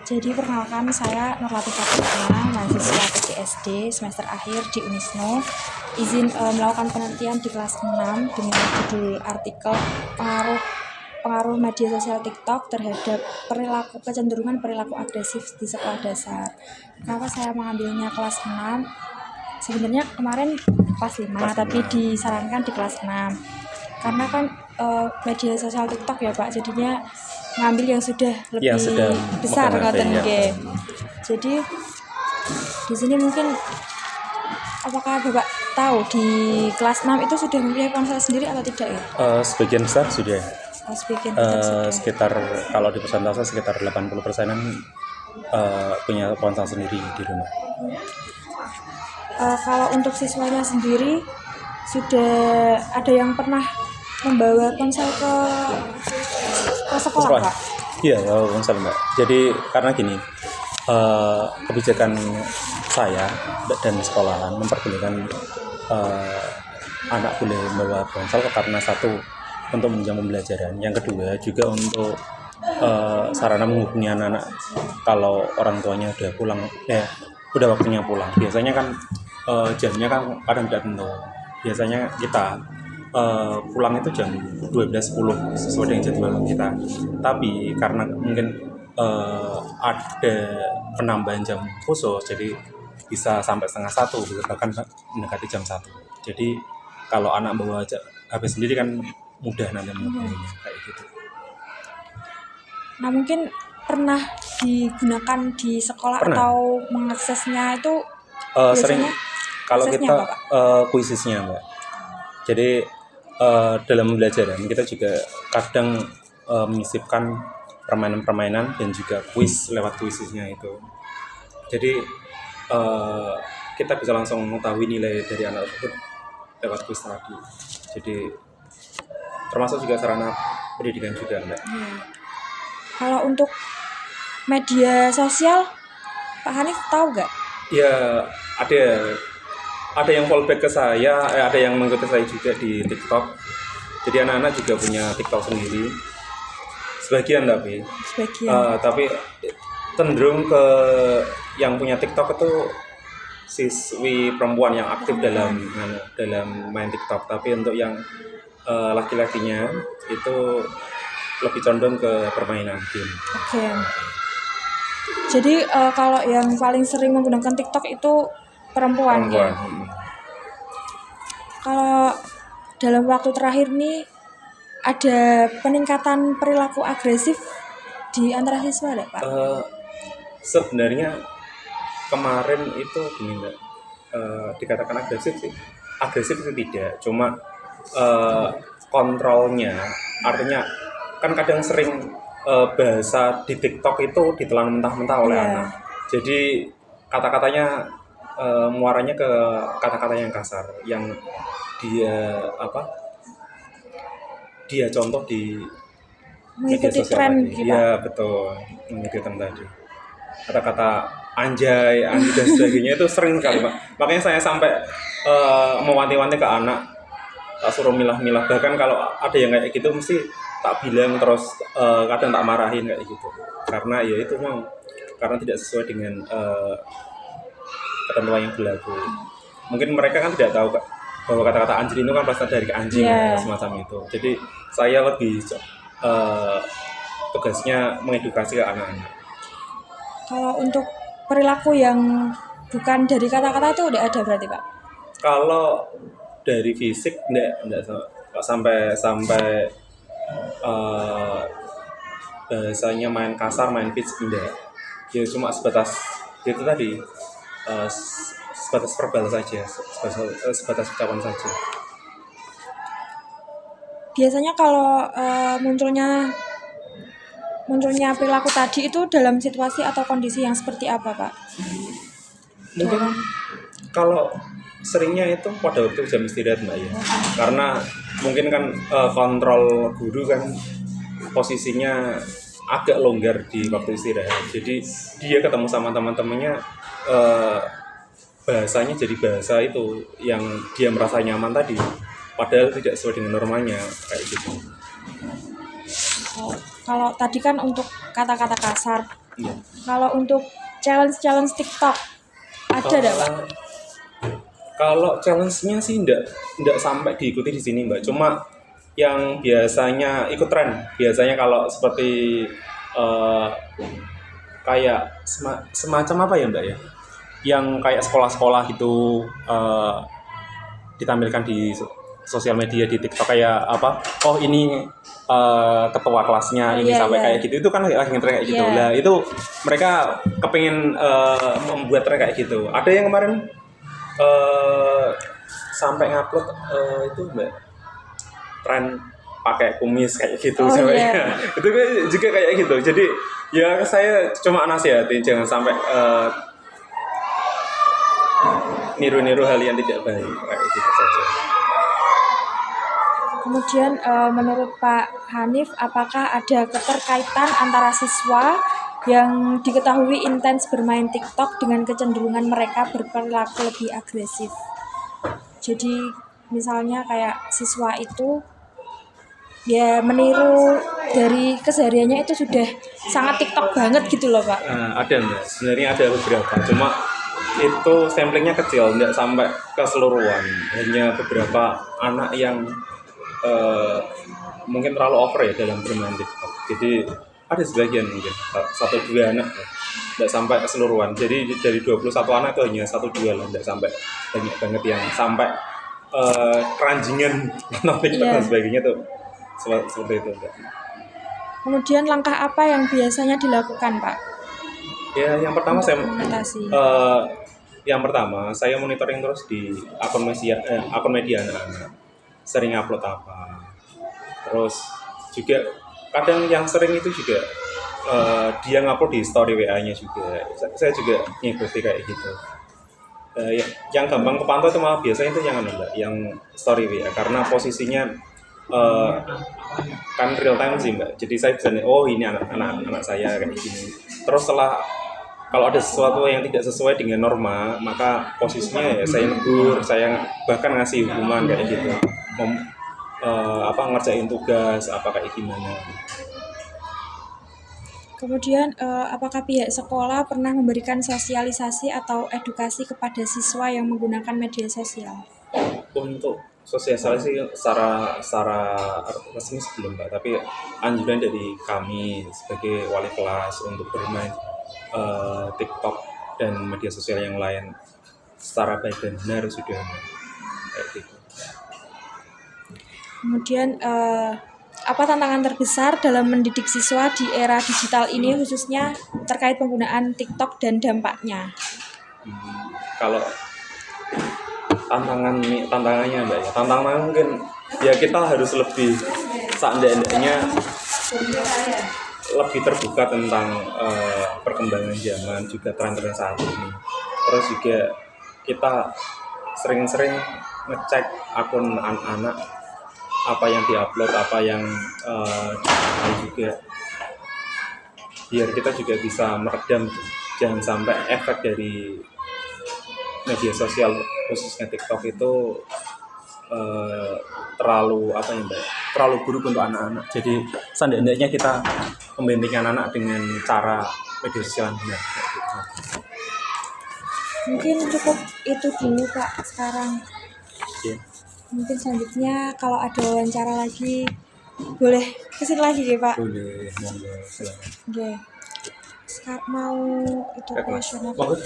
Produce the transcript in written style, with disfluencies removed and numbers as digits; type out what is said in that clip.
Jadi perkenalkan, saya Nurlati Fatima, mahasiswa PGSD semester akhir di Unisno. Izin melakukan penelitian di kelas 6 dengan judul artikel pengaruh media sosial TikTok terhadap kecenderungan perilaku agresif di sekolah dasar. Kenapa saya mengambilnya kelas 6? Sebenarnya kemarin kelas 5, tapi disarankan di kelas 6. Karena kan media sosial TikTok ya Pak, jadinya ngambil yang sudah lebih besar ngoten nggih. Jadi di sini mungkin apakah Bapak tahu di kelas 6 itu sudah mempunyai ponsel sendiri atau tidak ya? Sebagian besar sudah. Sekitar kalau di persentase sekitar 80%-an punya ponsel sendiri di rumah. Kalau untuk siswanya sendiri sudah ada yang pernah membawa ponsel ke sekolah Pak? Iya, ponsel Mbak. Jadi karena gini, kebijakan saya dan sekolahan memperbolehkan anak boleh membawa ponsel karena satu, untuk menunjang pembelajaran, yang kedua juga untuk sarana menghubungi anak-anak kalau orang tuanya udah waktunya pulang. Biasanya kan jamnya kan kadang tidak tentu. Biasanya kita pulang itu jam 12.10 sesuai dengan jadwal kita. Tapi karena mungkin ada penambahan jam khusus, jadi bisa sampai 12:30, bahkan mendekati jam 1. Jadi kalau anak bawa HP sendiri kan mudah nanti menghubunginya kayak gitu. Nah mungkin pernah digunakan di sekolah atau mengaksesnya itu sering kalau kita kuisisnya Mbak. Jadi dalam pembelajaran kita juga kadang menyisipkan permainan-permainan dan juga kuis lewat kuisisnya itu. Jadi kita bisa langsung mengetahui nilai dari anak tersebut lewat kuis tadi. Jadi termasuk juga sarana pendidikan juga Mbak. Kalau untuk media sosial, Pak Hanif tahu nggak? Ya ada yang fallback ke saya, ada yang mengikuti saya juga di TikTok. Jadi anak-anak juga punya TikTok sendiri. Sebagian tapi cenderung ke yang punya TikTok itu siswi perempuan yang aktif dalam main TikTok. Tapi untuk yang laki-lakinya itu lebih condong ke permainan game. Oke. Jadi kalau yang paling sering menggunakan TikTok itu perempuan. Ya? Kalau dalam waktu terakhir nih ada peningkatan perilaku agresif di antara siswa enggak, Pak? Sebenarnya kemarin itu gini Mbak, dikatakan agresif itu tidak, cuma kontrolnya, artinya kan kadang sering bahasa di TikTok itu ditelan mentah-mentah oleh anak. Jadi kata-katanya muaranya ke kata-kata yang kasar, yang dia contoh di media sosial tadi. Iya betul, mengikuti tren tadi. Kata-kata anjay dan sebagainya itu sering sekali Pak. Makanya saya sampai mewanti-wanti ke anak, tak suruh milah-milah. Bahkan kalau ada yang kayak gitu mesti tak bilang, terus kadang tak marahin kayak gitu. Karena ya itu karena tidak sesuai dengan ketentuan yang berlaku. Mungkin mereka kan tidak tahu bahwa kata-kata anjing itu kan berasal dari anjing, semacam itu. Jadi saya lebih tugasnya mengedukasi ke anak-anak. Kalau untuk perilaku yang bukan dari kata-kata itu udah ada berarti Pak? Kalau dari fisik enggak sampai bahasanya main kasar, main fisik enggak. Ya cuma sebatas itu tadi, sebatas verbal saja, sebatas ucapan saja. Biasanya kalau munculnya perilaku tadi itu dalam situasi atau kondisi yang seperti apa, Pak? Mungkin kalau seringnya itu pada waktu jam istirahat Mbak ya. Karena mungkin kan kontrol guru kan posisinya agak longgar di waktu istirahat. Jadi dia ketemu sama teman-temannya, bahasanya jadi bahasa itu yang dia merasa nyaman tadi, padahal tidak sesuai dengan normanya kayak gitu. Kalau tadi kan untuk kata-kata kasar, Iya. Kalau untuk challenge TikTok ada nggak Pak? Kalau challenge-nya sih enggak sampai diikuti di sini Mbak. Cuma yang biasanya ikut tren. Biasanya kalau seperti eh, kayak semacam apa ya Mbak ya? Yang kayak sekolah-sekolah gitu ditampilkan di sosial media di TikTok kayak apa? Oh ini ketua kelasnya Oh, ini iya, sampai iya. kayak gitu. Itu kan lagi ngetren kayak gitu. Iya. Lah itu mereka kepengen membuat tren kayak gitu. Ada yang kemarin sampai ngupload itu Mbak tren pakai kumis kayak gitu Oh, sampai iya. itu kan juga kayak gitu. Jadi ya saya cuma nasihatin jangan sampai niru-niru hal yang tidak baik kayak gitu saja. Kemudian menurut Pak Hanif, apakah ada keterkaitan antara siswa yang diketahui intens bermain TikTok dengan kecenderungan mereka berperilaku lebih agresif? Jadi misalnya kayak siswa itu ya meniru dari kesehariannya itu sudah sangat TikTok banget gitu loh Pak. Ada Mbak, sebenarnya ada beberapa, cuma itu samplingnya kecil, nggak sampai keseluruhan. Hanya beberapa anak yang mungkin terlalu over ya dalam bermain TikTok. Jadi ada sebagian mungkin satu dua anak, nggak sampai keseluruhan. Jadi dari 21 anak itu hanya satu dua lah, nggak sampai banyak banget yang sampai keranjingan nonton TikTok dan sebagainya tuh seperti itu. Mbak. Kemudian langkah apa yang biasanya dilakukan Pak? Ya, yang pertama saya Mengatasi. yang pertama saya monitoring terus di akun media anak-anak. Sering upload apa. Terus juga kadang yang sering itu juga dia ngupload di story WA-nya juga. Saya juga ngikuti kayak gitu. Yang gampang kepantau itu malah biasanya itu yang Mbak, yang story WA karena posisinya kan real time sih Mbak. Jadi saya bisa oh ini anak saya kayak gini. Terus setelah kalau ada sesuatu yang tidak sesuai dengan norma, maka posisinya ya saya negur, saya bahkan ngasih hukuman kayak gitu. Ngerjain tugas apa kayak gimana. Kemudian apakah pihak sekolah pernah memberikan sosialisasi atau edukasi kepada siswa yang menggunakan media sosial? Untuk sosialisasi secara resmi sebelum Mbak, tapi anjuran dari kami sebagai wali kelas untuk bermain TikTok dan media sosial yang lain secara baik dan benar sudah kayak gitu. Kemudian apa tantangan terbesar dalam mendidik siswa di era digital ini khususnya terkait penggunaan TikTok dan dampaknya? Kalau tantangannya Mbak ya, tantangannya mungkin ya kita harus lebih seandainya lebih terbuka tentang perkembangan zaman juga tren-tren saat ini. Terus juga kita sering-sering ngecek akun anak-anak apa yang diupload, apa yang juga biar kita juga bisa meredam jangan sampai efek dari media sosial khususnya TikTok itu terlalu terlalu buruk untuk anak-anak. Jadi seandainya kita membimbing anak dengan cara media sosial yang benar. Mungkin cukup itu dulu Pak sekarang. Oke. Mungkin selanjutnya kalau ada wawancara lagi boleh kesini lagi ya Pak. Boleh, monggo silakan. Oke. Sekarang mau itu Mas. kuesioner. Monggo.